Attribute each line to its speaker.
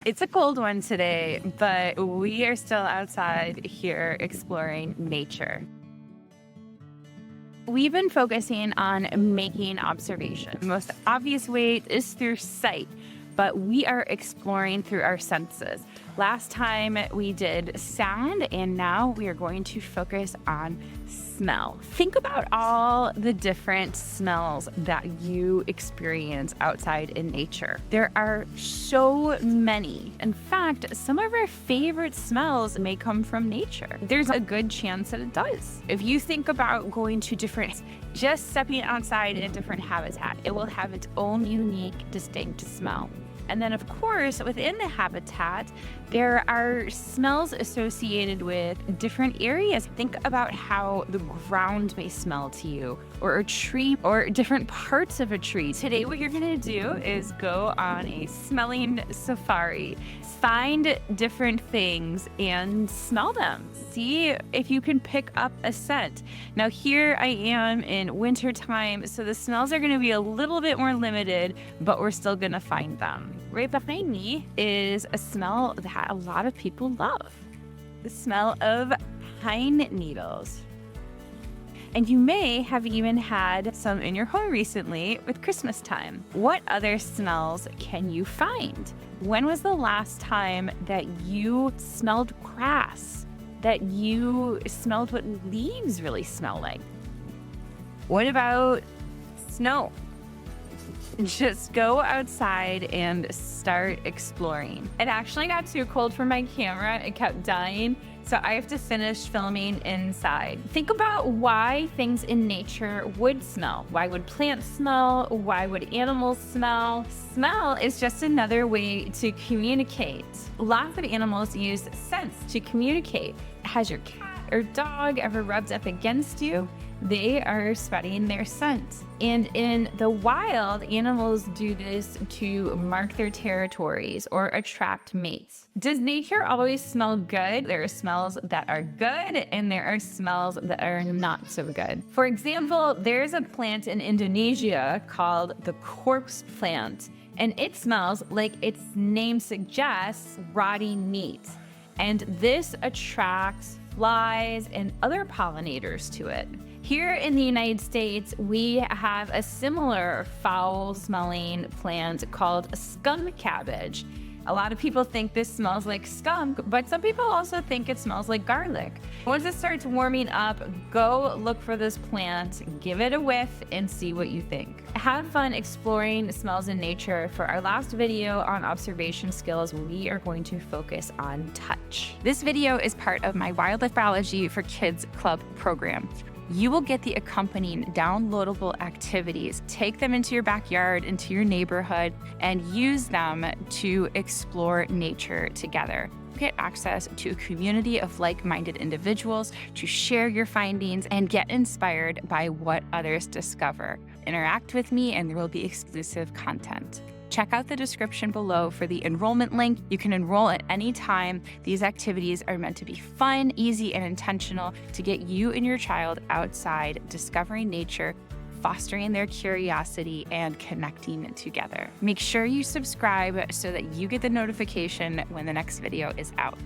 Speaker 1: It's a cold one today, but we are still outside here exploring nature. We've been focusing on making observations. The most obvious way is through sight, but we are exploring through our senses. Last time we did sound, and now we are going to focus on smell. Think about all the different smells that you experience outside in nature. There are so many. In fact, some of our favorite smells may come from nature. There's a good chance that it does. If you think about going to just stepping outside in a different habitat, it will have its own unique, distinct smell. And then, of course, within the habitat, there are smells associated with different areas. Think about how the ground may smell to you, or a tree, or different parts of a tree. Today, what you're going to do is go on a smelling safari. Find different things and smell them. See if you can pick up a scent. Now, here I am in wintertime, so the smells are going to be a little bit more limited, but we're still going to find them. Right behind me is a smell that a lot of people love. The smell of pine needles. And you may have even had some in your home recently with Christmas time. What other smells can you find? When was the last time that you smelled grass? That you smelled what leaves really smell like? What about snow? Just go outside and start exploring. It actually got too cold for my camera. It kept dying. So I have to finish filming inside. Think about why things in nature would smell. Why would plants smell? Why would animals smell? Smell is just another way to communicate. Lots of animals use scents to communicate. Has your cat or dog ever rubbed up against you? They are spreading their scent. And in the wild, animals do this to mark their territories or attract mates. Does nature always smell good? There are smells that are good and there are smells that are not so good. For example, there's a plant in Indonesia called the corpse plant, and it smells like its name suggests, rotting meat. And this attracts flies and other pollinators to it. Here in the United States, we have a similar foul-smelling plant called skunk cabbage. A lot of people think this smells like skunk, but some people also think it smells like garlic. Once it starts warming up, go look for this plant, give it a whiff, and see what you think. Have fun exploring smells in nature. For our last video on observation skills, we are going to focus on touch. This video is part of my Wildlife Biology for Kids Club program. You will get the accompanying downloadable activities. Take them into your backyard, into your neighborhood, and use them to explore nature together. Get access to a community of like-minded individuals to share your findings and get inspired by what others discover. Interact with me, and there will be exclusive content. Check out the description below for the enrollment link. You can enroll at any time. These activities are meant to be fun, easy, and intentional to get you and your child outside, discovering nature, fostering their curiosity, and connecting together. Make sure you subscribe so that you get the notification when the next video is out.